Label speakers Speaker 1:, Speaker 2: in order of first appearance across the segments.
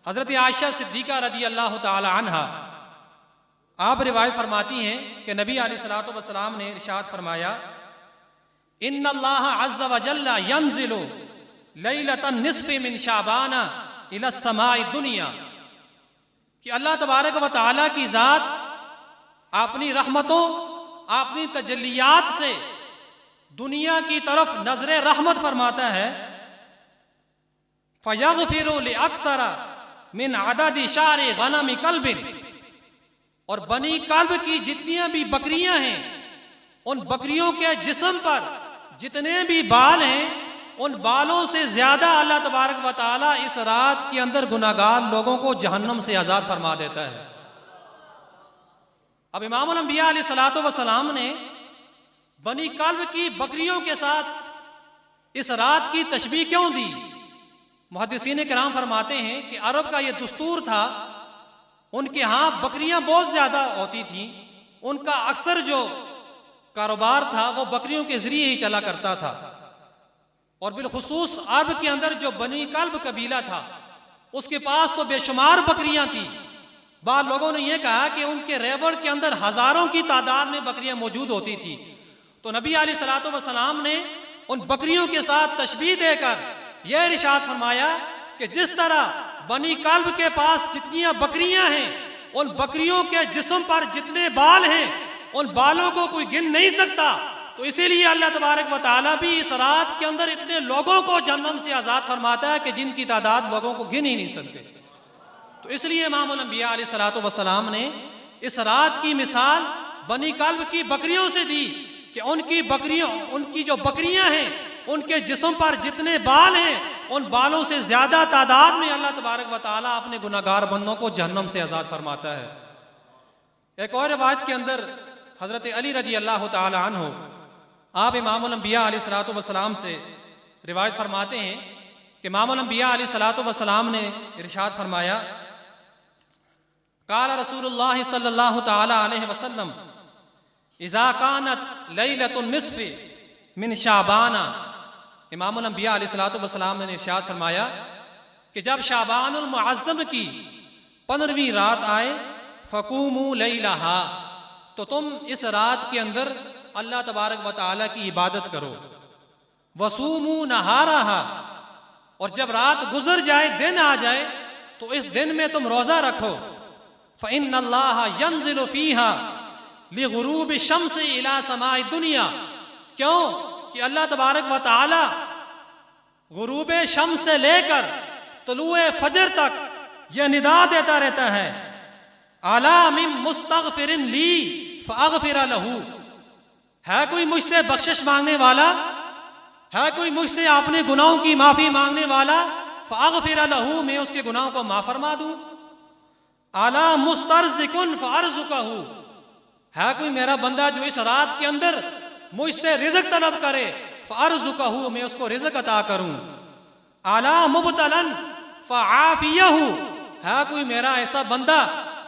Speaker 1: हज़रत आयशा सिद्दीक़ा रज़ी अल्लाह ताला अन्हा आप रिवायत फरमाती हैं कि नबी अलैहिस्सलातु वस्सलाम ने इरशाद फरमाया, इन्नल्लाह अज़्ज़ व जल्ला यंज़िलु लैलतन निस्फ़ि मिन शाबाना इला समाई दुनिया, कि अल्लाह तबारक व तआला की ज़ात अपनी रहमतों अपनी तजल्लियात से दुनिया की तरफ नजर रहमत फरमाता है। फयग़फ़िरु लिअक्सरा मिन अददि शारि गनमि कल्बिन, और बनी कल्ब की जितनी भी बकरियां हैं उन बकरियों के जिस्म पर जितने भी बाल हैं उन बालों से ज्यादा अल्लाह तबारक व तआला इस रात के अंदर गुनाहगार लोगों को जहन्नम से आजाद फरमा देता है। अब इमामुल अंबिया अलैहिस्सलातु वस्सलाम ने बनी कल्ब की बकरियों के साथ इस रात की तशबीह क्यों दी? मुहद्दिसीन किराम फरमाते हैं कि अरब का ये दस्तूर था, उनके यहाँ बकरियां बहुत ज्यादा होती थीं, उनका अक्सर जो कारोबार था वो बकरियों के जरिए ही चला करता था। और बिलखुसूस अरब के अंदर जो बनी कल्ब कबीला था उसके पास तो बेशुमार बकरियां थी। बाद लोगों ने यह कहा कि उनके रेवड़ के अंदर हजारों की तादाद में बकरियां मौजूद होती थी। तो नबी अलैहिस्सलातु वस्सलाम ने उन बकरियों के साथ तशबीह देकर यह इरशाद फरमाया कि जिस तरह बनी कल्ब के पास जितनी बकरियां हैं उन बकरियों के जिस्म पर जितने बाल हैं उन बालों को कोई गिन नहीं सकता, तो इसीलिए अल्लाह तबारक व तआला भी इस रात के अंदर इतने लोगों को जहन्नम से आजाद फरमाता है कि जिनकी तादाद लोगों को गिन ही नहीं सकते। तो इसलिए इमामुल अंबिया अलैहिस्सलातु वस्सलाम ने इस रात की मिसाल बनी कल्ब की बकरियों से दी कि उनकी जो बकरियां हैं उनके जिस्म पर जितने बाल हैं उन बालों से ज्यादा तादाद में अल्लाह तबारक व तआला अपने गुनाहगार बंदों को जहन्नम से आजाद फरमाता है। एक और रिवायत के अंदर हजरत अली रज़ी अल्लाह तआला अन्हु आप इमामुल अंबिया अलैहिस्सलातु वस्सलाम से रिवायत फरमाते हैं कि इमामुल अंबिया अलैहिस्सलातु वस्सलाम ने इरशाद फरमाया, काला रसूलुल्लाह सल्लल्लाहु तआला अलैहि वसल्लम इज़ा कानत लैलतुन निस्फ़ि मिन शाबाना, इमामुल अंबिया अलैहिस्सलातु वस्सलाम ने इरशाद फरमाया कि जब शाबानुल मुअज़्ज़म की 15वीं रात आए, फ़क़ूमू लैलहा, तो तुम इस रात के अंदर अल्लाह तबारक व तआला की इबादत करो। वसूमू नहारहा, और जब रात गुजर जाए दिन आ जाए तो इस दिन में तुम रोजा रखो। फ़इन्नल्लाह यंज़िलु फ़ीहा लिग़ुरूबि शम्स इला समाई दुनिया, क्यों कि अल्लाह तबारक व तआला गुरूबे शम्स से लेकर तुलूए फजर तक यह निदा देता रहता है, अला मिन मुस्तग़फ़िरिन ली फ़अग़फ़िर लहू, है कोई मुझसे बख्शिश मांगने वाला, है कोई मुझसे अपने गुनाहों की माफी मांगने वाला, फ़अग़फ़िर लहू, मैं उसके गुनाहों को माफ फरमा दूं। अला मुस्तरज़िकुन फ़अरज़ुक़हू, है कोई मेरा बंदा जो इस रात के अंदर मुझसे रिज़्क़ तलब करे, फ़अरज़ुक़हू, मैं उसको रिज़्क़ अता करूं। अला मुब्तलन फ़आफ़ियहू, है कोई मेरा ऐसा बंदा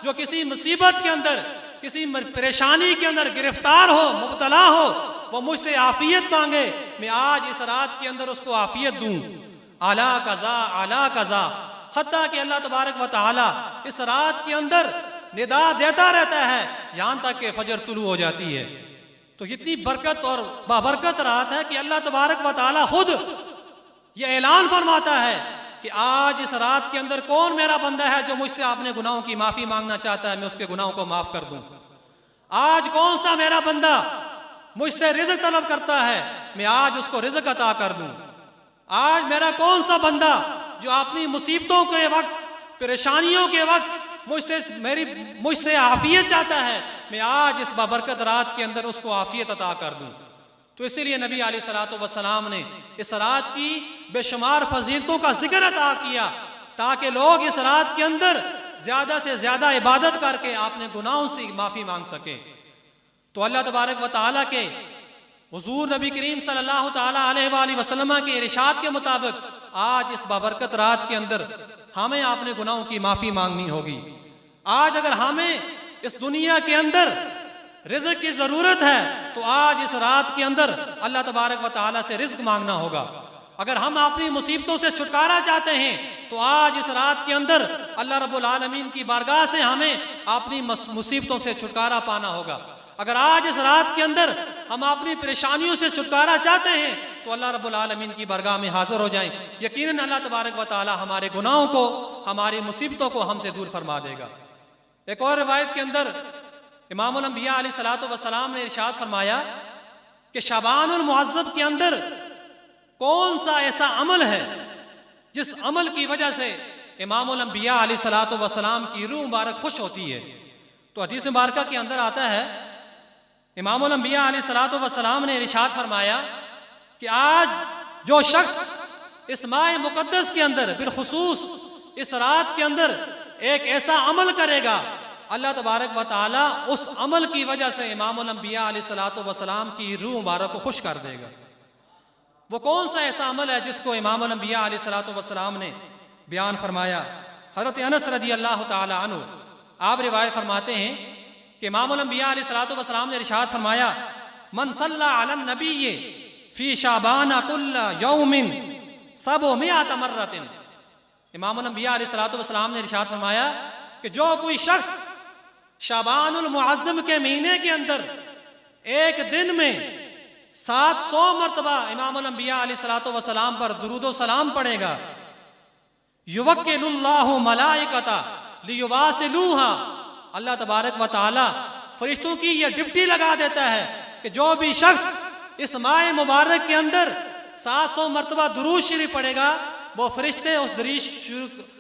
Speaker 1: जो किसी मुसीबत के अंदर किसी परेशानी के अंदर गिरफ्तार हो, मुब्तला हो, वो मुझसे आफियत मांगे, मैं आज इस रात के अंदर उसको आफियत दूं। अला कज़ा अला कज़ा, हत्ता कि अल्लाह तबारक व तआला इस रात के अंदर निदा देता रहता है यहां तक कि फजर तुलू हो जाती है। तो इतनी बरकत और बाबरकत रात है कि अल्लाह तबारक व तआला खुद ये ऐलान फरमाता है कि आज इस रात के अंदर कौन मेरा बंदा है जो मुझसे अपने गुनाहों की माफी मांगना चाहता है, मैं उसके गुनाहों को माफ कर दूं। आज कौन सा मेरा बंदा मुझसे रिज़्क़ तलब करता है, मैं आज उसको रिज़्क़ अता कर दूं। आज मेरा कौन सा बंदा जो अपनी मुसीबतों के वक्त, परेशानियों के वक्त मुझसे आफियत चाहता है, मैं आज इस बाबरकत रात के अंदर उसको आफियत अता कर दूं। तो इसीलिए नबी अलैहिस्सलातु वस्सलाम ने इस रात की बेशुमार फजीलतों का जिक्र अता किया ताकि लोग इस रात के अंदर ज्यादा से ज्यादा इबादत करके अपने गुनाहों से माफी मांग सके। तो अल्लाह तबारक व तआला के हुजूर नबी करीम सल्लल्लाहु तआला अलैहि वसल्लम के इरशाद के मुताबिक आज इस बाबरकत रात के अंदर हमें अपने गुनाहों की माफी मांगनी होगी। आज अगर हमें इस दुनिया के अंदर रिज़्क़ की जरूरत है तो आज इस रात के अंदर अल्लाह तबारक व तआला से रिज़्क़ मांगना होगा। अगर हम अपनी मुसीबतों से छुटकारा चाहते हैं तो आज इस रात के अंदर अल्लाह रब्बुल आलमीन की बारगाह से हमें अपनी मुसीबतों से छुटकारा पाना होगा। अगर आज इस रात के अंदर हम अपनी परेशानियों से छुटकारा चाहते हैं तो अल्लाह रब्बुल आलमीन की बारगाह में हाजिर हो जाएं। यकीनन अल्लाह तबारक व तआला हमारे गुनाहों को, हमारी मुसीबतों को हमसे दूर फरमा देगा। एक और रिवायत के अंदर इमामुल अंबिया अलैहिस्सलातु वस्सलाम ने इरशाद फरमाया कि शाबानुल मुअज़्ज़म के अंदर कौन सा ऐसा अमल है जिस अमल की वजह से इमामुल अंबिया अलैहिस्सलातु वस्सलाम की रूह मुबारक खुश होती है। तो हदीस मुबारका के अंदर आता है, इमामुल अंबिया अलैहिस्सलातु वस्सलाम ने इरशाद फरमाया कि आज जो शख्स इस माह मुक़द्दस के अंदर बिलखुसूस इस रात के अंदर एक ऐसा अमल करेगा, अल्लाह तबारक व तआला उस अमल की वजह से इमामुल अंबिया अलैहिस्सलातु वस्सलाम की रूह मुबारक को खुश कर देगा। वो कौन सा ऐसा अमल है जिसको इमामुल अंबिया अलैहिस्सलातु वस्सलाम ने बयान फरमाया। हज़रत अनस रज़ी अल्लाह तआला अन्हु आप रिवायत फरमाते हैं कि इमामुल अंबिया अलैहिस्सलातु वस्सलाम ने इरशाद फरमाया, मन सल्ला अलन नबिय्य फी शाबान कुल्ल यौमिन सबअ मर्रतिन। इमामुल अंबिया अलैहिस्सलातु वस्सलाम ने इरशाद फरमाया कि जो कोई शख्स शाबानुल मुअज़्ज़म के महीने के अंदर एक दिन में 700 मरतबा इमामुल अंबिया अलैहिस्सलातु वस्सलाम पर दुरूद सलाम पढ़ेगा, युवक्किलुल्लाहु मलाइकता लियुवासिलूहा, अल्लाह तबारक व तआला फरिश्तों की यह ड्यूटी लगा देता है कि जो भी शख्स इस माह मुबारक के अंदर 700 मरतबा दुरूद शरीफ पढ़ेगा, वो फरिश्ते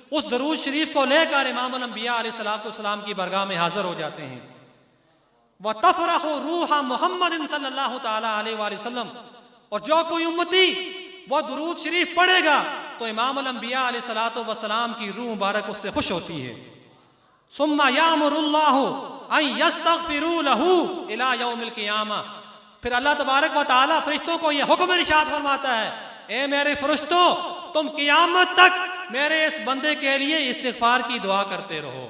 Speaker 1: उस दुरूद शरीफ को लेकर इमामुल अंबिया अलैहिस्सलातु वस्सलाम की बरगाह में हाजिर हो जाते हैं। व तफरहु रूहा मुहम्मदिन सल्लल्लाहु तआला अलैहि वसल्लम, और जो कोई उम्मती वो दुरूद शरीफ पढ़ेगा तो इमामुल अंबिया अलैहिस्सलातु वस्सलाम की रूह मुबारक उससे खुश होती है। सुम्मा यामुरुल्लाहु अन यस्तगफिरू लहू इला यौमिल क़ियामा, फिर अल्लाह तबारक व तआला फरिश्तों को यह हुक्म इरशाद फरमाता है, ए मेरे फरिश्तों तुम क़ियामत तक मेरे इस बंदे के लिए इस्तिग़फ़ार की दुआ करते रहो।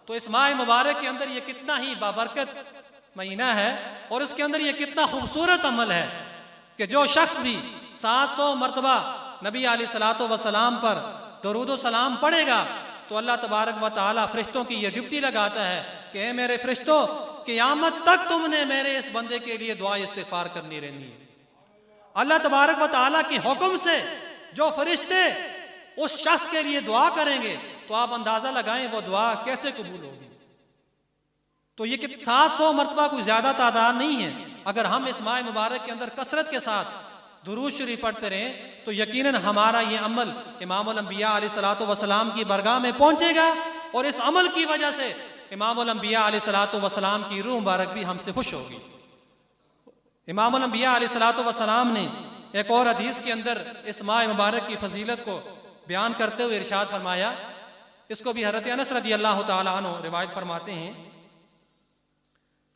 Speaker 1: तो इस माह मुबारक के अंदर ये कितना ही बाबरकत महीना है और इसके अंदर ये कितना खूबसूरत अमल है कि जो शख्स भी 700 मरतबा नबी अलैहिस्सलातु वस्सलाम पर दरूद सलाम पढ़ेगा तो अल्लाह तबारक व तआला फरिश्तों की यह ड्यूटी लगाता है कि ए मेरे फरिश्तों क़ियामत तक तुमने मेरे इस बंदे के लिए दुआ इस्तिग़फ़ार करनी रहनी है। अल्लाह तबारक व तआला के हुक्म से जो फरिश्ते उस शख्स के लिए दुआ करेंगे तो आप अंदाजा लगाएं वो दुआ कैसे कबूल होगी। तो ये 700 मरतबा कोई ज्यादा तादाद नहीं है। अगर हम इस माह मुबारक के अंदर कसरत के साथ दुरूद शरीफ पढ़ते रहें तो यकीनन हमारा ये अमल इमामुल अंबिया अलैहिस्सलातु वस्सलाम की बरगाह में पहुंचेगा और इस अमल की वजह से इमामुल अंबिया अलैहिस्सलातु वस्सलाम की रूह मुबारक भी हमसे खुश होगी। इमामुल अंबिया अलैहिस्सलातु वस्सलाम ने एक और हदीस के अंदर इस माह मुबारक की फजीलत को बयान करते हुए इरशाद फरमाया, इसको भी हज़रत अनस रज़ी अल्लाह तआला अन्हु रिवायत फरमाते हैं,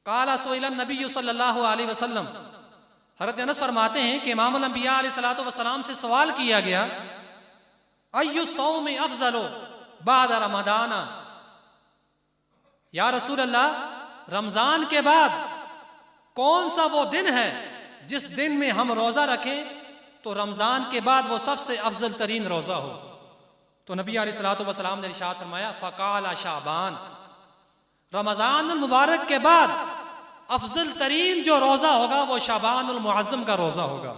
Speaker 1: काला सुइलन नबी सल्लल्लाहु अलैहि वसल्लम, हज़रत अनस फरमाते हैं कि इमामुल अंबिया अलैहिस्सलातु वस्सलाम से सवाल किया गया, अय्यु सौम अफजलो बाद रमदाना, या रसूल अल्लाह रमजान के बाद कौन सा वो दिन है जिस दिन में हम रोजा रखें तो रमजान के बाद वो सबसे अफजल तरीन रोजा हो। तो नबी अलैहिस्सलातु वस्सलाम ने इरशाद फरमाया, फ़क़ाला शाबान, रमजानुल मुबारक के बाद अफजल तरीन जो रोजा होगा वो शाबानुल मुअज़्ज़म का रोजा होगा।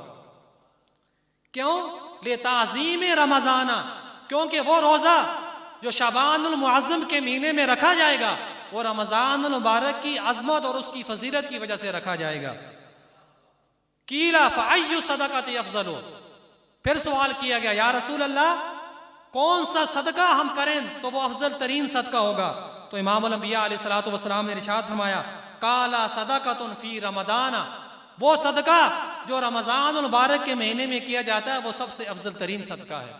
Speaker 1: क्यों? ले ताज़ीम रमजाना, क्योंकि वो रोजा जो शाबानुल मुअज़्ज़म के महीने में रखा जाएगा वो रमजानुल मुबारक की अजमत और उसकी फजीलत की वजह से रखा जाएगा। कीला फ़अय्यु सदक़ति अफ़ज़लु, फिर सवाल किया गया, या रसूल अल्लाह कौन सा सदका हम करें तो वो अफजल तरीन सदका होगा। तो इमामुल अंबिया अलैहिस्सलातु वस्सलाम ने इरशाद फरमाया, काला सदक़तुन फ़ी रमदाना, वो सदका जो रमज़ानुल मुबारक के महीने में किया जाता है वो सबसे अफजल तरीन सदका है।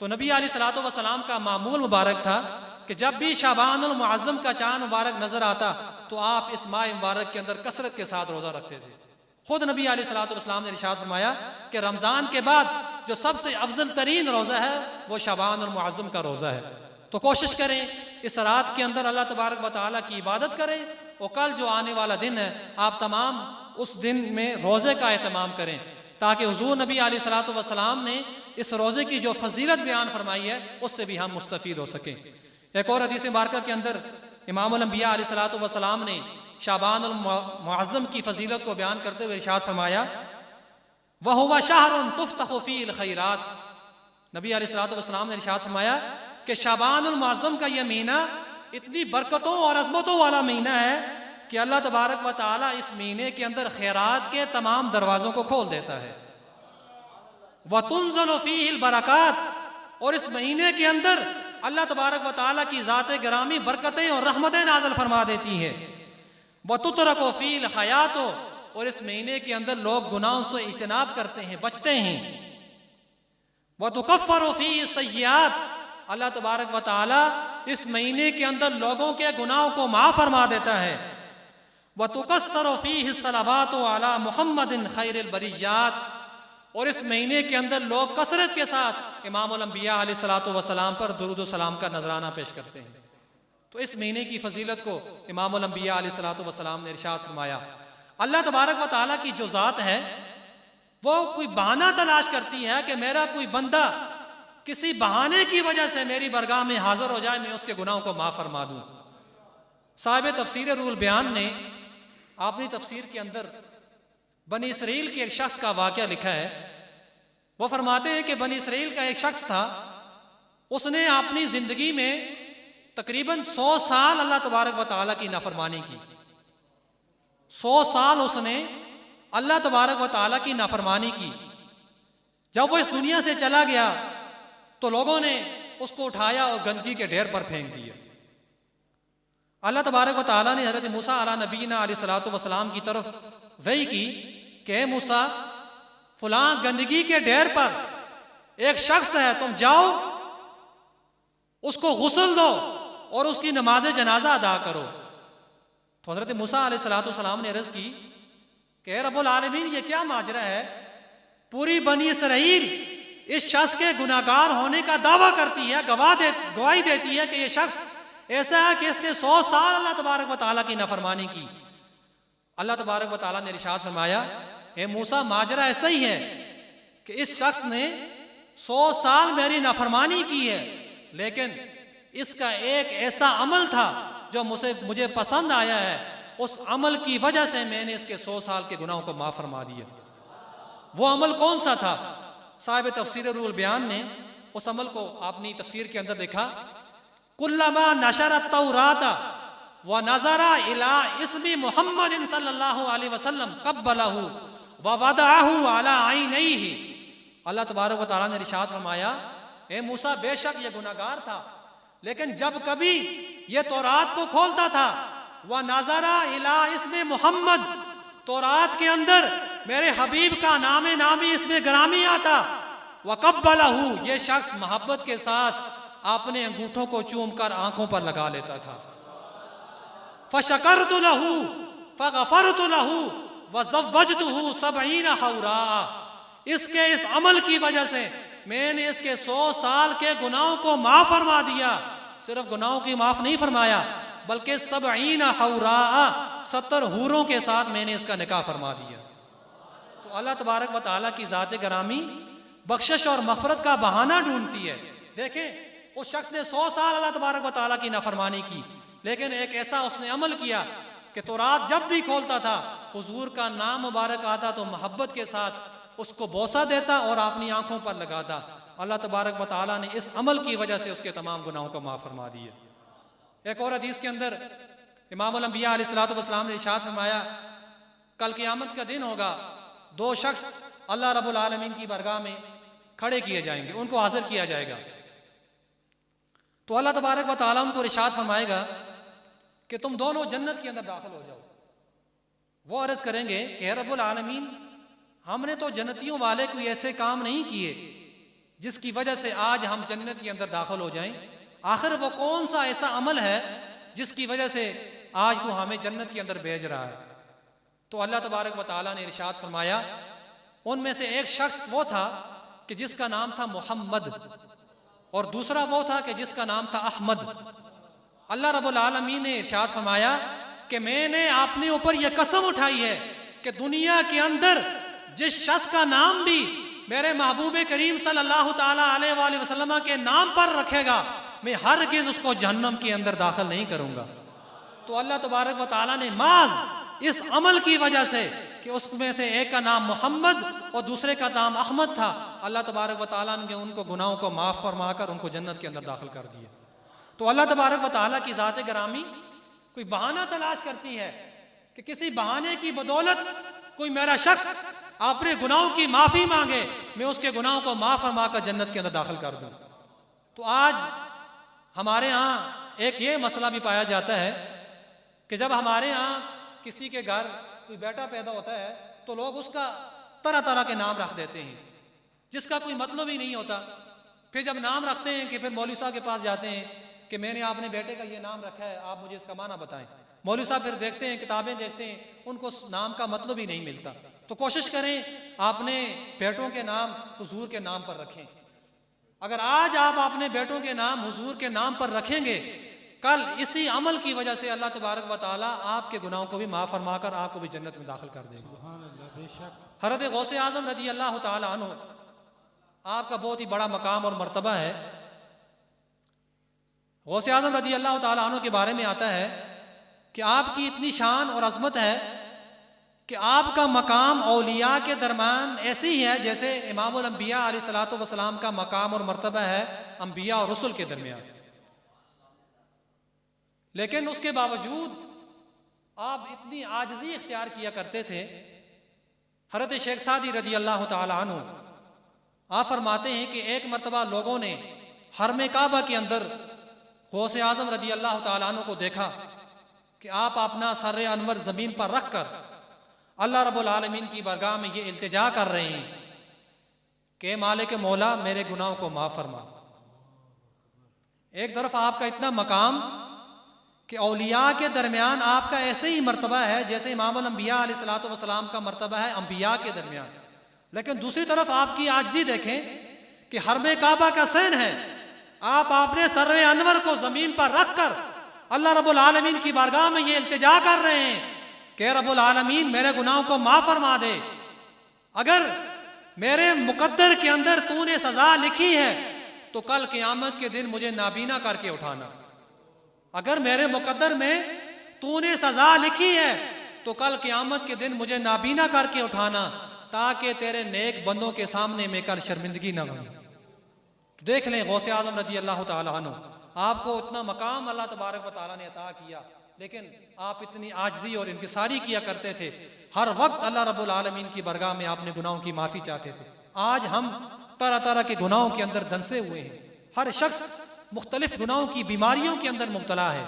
Speaker 1: तो नबी अलैहिस्सलातु वस्सलाम का मामूल मुबारक था कि जब भी शाबानुल मुअज़्ज़म का चाँद मुबारक नजर आता तो आप इस माह मुबारक के अंदर कसरत के साथ रोजा रखते थे। खुद नबी अलैहिस्सलातु वस्सलाम ने इरशाद फरमाया कि रमज़ान के बाद जो सबसे अफजल तरीन रोज़ा है वो शाबानुल मुअज़्ज़म का रोज़ा है। तो कोशिश करें इस रात के अंदर अल्लाह तबारक व तआला की इबादत करें और कल जो आने वाला दिन है आप तमाम उस दिन में रोज़े का एहतमाम करें ताकि हुज़ूर नबी अलैहिस्सलातु वस्सलाम ने इस रोज़े की जो फजीलत बयान फरमाई है उससे भी हम मुस्तफ़ीद हो सकें। एक और हदीस मुबारक के अंदर इमामुल अंबिया अलैहिस्सलातु वस्सलाम ने शाबानुल मुअज़्ज़म की फजीलत को बयान करते हुए इरशाद फरमाया, वह हुवा शहरुन तुफ्तहु फीहिल खैरात। नबी अलैहिस्सलातु वस्सलाम ने इरशाद फरमाया कि शाबानुल मुअज़्ज़म का यह महीना इतनी बरकतों और अज़मतों वाला महीना है कि अल्लाह तबारक व तआला इस महीने के अंदर खैरात के तमाम दरवाज़ों को खोल देता है। व तुनज़लु फीहिल बरकात, और इस महीने के अंदर अल्लाह तबारक व तआला की ज़ात गिरामी बरकतें और रहमतें नाज़िल फरमा देती है। व तुतरकु फीहिल हयातो, और इस महीने के अंदर लोग गुनाहों से इज्तनाब करते हैं, बचते हैं। व तुकफ़्फ़रु फीहि सय्यात, अल्लाह तबारक व तआला इस महीने के अंदर लोगों के गुनाहों को माफ़ फरमा देता है। व तुकस्सरु फीहि सलवातु अला मुहम्मदिन खैरिल बरिय्यात, और इस महीने के अंदर लोग कसरत के साथ इमामुल अंबिया अलैहिस्सलातु वस्सलाम पर दुरूद व सलाम का नजराना पेश करते हैं। तो इस महीने की फजीलत को इमामुल अंबिया अलैहिस्सलातु वस्सलाम ने इरशाद फरमाया। अल्लाह तबारक व तआला की जो ज़ात है वो कोई बहाना तलाश करती है कि मेरा कोई बंदा किसी बहाने की वजह से मेरी बरगाह में हाजिर हो जाए, मैं उसके गुनाहों को माफ़ फरमा दूँ। साहिब तफसीर रूहुल बयान ने अपनी तफसीर के अंदर बनी इसराइल के एक शख्स का वाक़या लिखा है। वो फरमाते हैं कि बनी इसराइल का एक शख्स था, उसने अपनी ज़िंदगी में तकरीबन 100 साल अल्लाह तबारक व तआला की नाफरमानी की। 100 साल उसने अल्लाह तबारक व तआला की नाफरमानी की। जब वो इस दुनिया से चला गया तो लोगों ने उसको उठाया और गंदगी के ढेर पर फेंक दिया। अल्लाह तबारक व तआला ने हज़रत मूसा अला नबीना अलैहिस्सलातु वस्सलाम की तरफ वही की कि हे मूसा, फलां गंदगी के ढेर पर एक शख्स है, तुम जाओ उसको गुस्ल दो और उसकी नमाज जनाजा अदा करो। तो हज़रत मूसा अलैहिस्सलातु वस्सलाम ने अर्ज़ की कि रब्बुल आलमीन, ये क्या माजरा है? पूरी बनी इसराइल इस शख्स के गुनाहगार होने का दावा करती है, गवाही देती है कि ये शख्स ऐसा है कि इसने 100 साल अल्लाह तबारक व तआला की नाफरमानी की। अल्लाह तबारक व तआला ने इरशाद फरमाया, ए मूसा, माजरा ऐसा ही है कि इस शख्स ने 100 साल मेरी नाफरमानी की है, लेकिन इसका एक ऐसा अमल था जो मुझे पसंद आया है, उस अमल की वजह से मैंने इसके 100 साल के गुनाहों को माफ़ फरमा दिया। वो अमल कौन सा था? साहिब तफसीर रूहुल बयान ने उस अमल को अपनी तफसीर के अंदर देखा। कुल्लमा नशरत तौराता व नज़रा इला इस्मी मुहम्मदिन सल्लल्लाहु अलैहि वसल्लम कब्बलहु व वदअहु अला ऐनैहि। अल्लाह तबारक व तआला ने इरशाद फरमाया, ए मूसा, बेशक ये गुनाहगार था, लेकिन जब कभी ये तौरात को खोलता था, व नज़रा इला इस्मी मुहम्मद, तौरात के अंदर मेरे हबीब का नामी इसमें ग्रामी आता, व कब्बलहु, ये शख्स मोहब्बत के साथ अपने अंगूठों को चूम कर आंखों पर लगा लेता था। फशकरतु लहू फगफरतु लहू व ज़व्वजतुहु 70 हौरा। इसके इस अमल की वजह से मैंने इसके 100 साल के गुनाहों को माफ फरमा दिया। सिर्फ गुनाहों की माफ नहीं फरमाया, बल्कि 70 हौरा, 70 हूरों के साथ मैंने इसका निकाह फरमा दिया। तो अल्लाह तबारक व तआला की ज़ात ग्रामी बख्शिश और मग़फ़िरत का बहाना ढूंढती है। देखें, उस शख्स ने 100 साल अल्लाह तबारक व तआला की नाफरमानी की, लेकिन एक ऐसा उसने अमल किया कि तौरात जब भी खोलता था, हुजूर का नाम मुबारक आता तो मोहब्बत के साथ उसको बोसा देता और अपनी आंखों पर लगाता। अल्लाह तबारक व तआला ने इस अमल की वजह से उसके तमाम गुनाहों को माफ़ फरमा दिया। एक और हदीस के अंदर इमामुल अंबिया अलैहिस्सलातु वस्सलाम ने इरशाद फरमाया, कल क़यामत का दिन होगा, 2 शख्स अल्लाह रब्बुल आलमीन की बरगाह में खड़े किए जाएंगे, उनको हाजिर किया जाएगा। तो अल्लाह तबारक व तआला उनको इरशाद फरमाएगा कि तुम दोनों जन्नत के अंदर दाखिल हो जाओ। वो अर्ज़ करेंगे कि हे रब्बुल आलमीन, हमने तो जन्नतियों वाले कोई ऐसे काम नहीं किए जिसकी वजह से आज हम जन्नत के अंदर दाखिल हो जाएं। आखिर वो कौन सा ऐसा अमल है जिसकी वजह से आज तो हमें जन्नत के अंदर भेज रहा है? तो अल्लाह तबारक व तआला ने इरशाद फरमाया, उनमें से एक शख्स वो था कि जिसका नाम था मोहम्मद, और दूसरा वो था कि जिसका नाम था अहमद। अल्लाह रब्बुल आलमीन ने इरशाद फरमाया कि मैंने अपने ऊपर यह कसम उठाई है कि दुनिया के अंदर जिस शख्स का नाम भी मेरे महबूब करीम सल्लल्लाहु ताला अलैहि वसल्लम के नाम पर रखेगा, मैं हरगिज़ उसको जहन्नम के अंदर दाखिल नहीं करूंगा। तो अल्लाह तबारक व तआला ने माज इस अमल की वजह से कि उसमें से एक का नाम मोहम्मद और दूसरे का नाम अहमद था, अल्लाह तबारक व तआला ने उनको गुनाहों को माफ़ फरमाकर उनको जन्नत के अंदर दाखिल कर दिया। तो अल्लाह तबारक व तआला की ज़ात ग्रामी कोई बहाना तलाश करती है कि किसी बहाने की बदौलत कोई मेरा शख्स अपने गुनाहों की माफ़ी मांगे, मैं उसके गुनाहों को माफ़ फरमाकर जन्नत के अंदर दाखिल कर दूँ। तो आज हमारे यहाँ एक ये मसला भी पाया जाता है कि जब हमारे यहाँ किसी के घर कोई बेटा पैदा होता है तो लोग उसका तरह तरह के नाम रख देते हैं जिसका कोई मतलब ही नहीं होता। फिर जब नाम रखते हैं कि फिर मौलवी साहब के पास जाते हैं कि मैंने अपने बेटे का ये नाम रखा है, आप मुझे इसका माना बताएं। मौलवी साहब फिर देखते हैं, किताबें देखते हैं, उनको उस नाम का मतलब ही नहीं मिलता। तो कोशिश करें अपने बेटों के नाम हुजूर के नाम पर रखें। अगर आज आप अपने बेटों के नाम हुजूर के नाम पर रखेंगे, कल इसी अमल की वजह से अल्लाह तबारक व तआला आपके गुनाहों को भी माफ़ फरमाकर आपको भी जन्नत में दाखिल कर देगा। हज़रत गौसे आज़म रज़ी अल्लाह तआला अन्हु, आपका बहुत ही बड़ा मकाम और मर्तबा है। गौसे आज़म रज़ी अल्लाह तआला अन्हु के बारे में आता है कि आपकी इतनी शान और अज़मत है कि आपका मकाम औलिया के दरमियान ऐसी ही है जैसे इमामुल अंबिया अलैहिस्सलातु वस्सलाम का मकाम और मर्तबा है अंबिया और रसूल के दरमियान। लेकिन उसके बावजूद आप इतनी आजिज़ी इख्तियार किया करते थे। हज़रत शेख सादी रज़ी अल्लाह तआला अन्हु आप फरमाते हैं कि एक मर्तबा लोगों ने हरम काबा के अंदर गौसे आज़म रज़ी अल्लाह तआला अन्हु को देखा कि आप अपना सर अनवर ज़मीन पर रख कर अल्लाह रब्बुल आलमीन की बारगाह में ये इल्तिजा कर रहे हैं कि मालिक मौला मेरे गुनाहों को माफ़ फरमा। एक तरफ आपका इतना मकाम कि औलिया के दरमियान आपका ऐसे ही मर्तबा है जैसे इमामुल अंबिया अलैहिस्सलातु वस्सलाम का मर्तबा है अंबिया के दरमियान, लेकिन दूसरी तरफ आपकी आजिज़ी देखें कि हरम काबा का सैन है, आप अपने सर अनवर को ज़मीन पर रख कर अल्लाह रब्बुल आलमीन की बारगाह में ये इल्तिजा कर रहे हैं कि रब्बुल आलमीन मेरे गुनाहों को माफ़ फरमा दे। अगर मेरे मुकद्दर के अंदर तूने सज़ा लिखी है तो कल क़यामत के दिन मुझे नाबीना करके उठाना। अगर मेरे मुकद्दर में तूने सज़ा लिखी है तो कल क़यामत के दिन मुझे नाबीना करके उठाना, ताकि तेरे नेक बंदों के सामने मैं कल शर्मिंदगी न करूं। तो देख लें गौसे आज़म रज़ी अल्लाह तआला अन्हु, आपको इतना मकाम अल्लाह तबारक व तआला ने अता किया, लेकिन आप इतनी आजिज़ी और इंकिसारी किया करते थे। हर वक्त अल्लाह रब्बुल आलमीन की बारगाह में आपने गुनाहों की माफ़ी चाहते थे। आज हम तरह तरह के गुनाहों के अंदर दंसे हुए हैं, हर शख्स मुख्तलिफ गुनाहों की बीमारियों के अंदर मुब्तला है।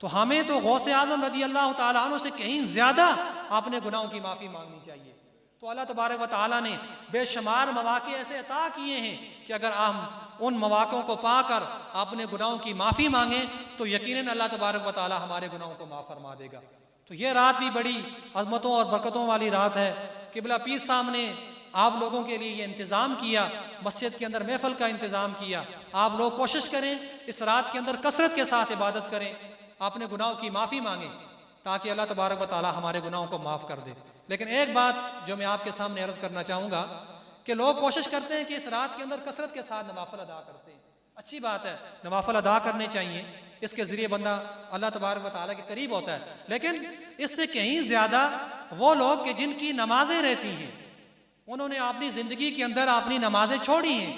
Speaker 1: तो हमें तो गौसे आज़म रज़ी अल्लाह तआला अन्हु से कहीं ज़्यादा अपने गुनाहों की माफ़ी मांगनी चाहिए। तो अल्लाह तबारक व तआला ने बेशुमार मौक़े ऐसे अता किए हैं कि अगर हम उन मौक़ों को पाकर अपने गुनाहों की माफ़ी मांगें तो यकीनन अल्लाह तबारक व तआला हमारे गुनाहों को माफ़ फरमा देगा। तो ये रात भी बड़ी अज़मतों और बरकतों वाली रात है। क़िबला पीर साहब ने आप लोगों के लिए ये इंतज़ाम किया, मस्जिद के अंदर महफ़िल का इंतज़ाम किया। आप लोग कोशिश करें इस रात के अंदर कसरत के साथ इबादत करें, अपने गुनाहों की माफ़ी मांगें ताकि अल्लाह तबारक व तआला हमारे गुनाहों को माफ़ कर दे। लेकिन एक बात जो मैं आपके सामने अर्ज़ करना चाहूँगा कि लोग कोशिश करते हैं कि इस रात के अंदर कसरत के साथ नवाफ़िल अदा करते हैं। अच्छी बात है, नवाफ़िल अदा करने चाहिए, इसके ज़रिए बंदा अल्लाह तबारक व तआला के करीब होता है। लेकिन इससे कहीं ज़्यादा वो लोग कि जिनकी नमाजें रहती हैं, उन्होंने अपनी ज़िंदगी के अंदर अपनी नमाजें छोड़ी हैं,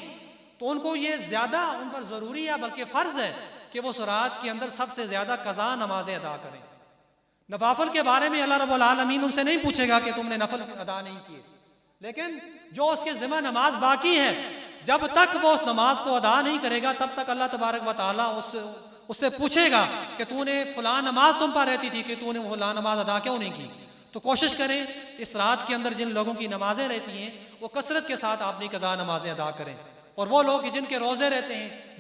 Speaker 1: तो उनको ये ज़्यादा उन पर ज़रूरी है, बल्कि फ़र्ज़ है कि वो उस रात के अंदर सबसे ज़्यादा क़ज़ा नमाजें अदा करें। नवाफ़िल के बारे में अल्लाह रब्बुल आलमीन उनसे नहीं पूछेगा कि तुमने नफल अदा नहीं किए, लेकिन जो उसके ज़िम्मा नमाज बाकी है, जब तक वो उस नमाज को अदा नहीं करेगा तब तक अल्लाह तबारक व तआला उससे पूछेगा कि तूने फ़लाँ नमाज तुम पर रहती थी कि तूने फ़लाँ नमाज अदा क्यों नहीं की। तो कोशिश करें इस रात के अंदर जिन लोगों की नमाजें रहती हैं वो कसरत के साथ अपनी क़ज़ा नमाजें अदा करें, और वो लोग जिनके रोज़े रहते हैं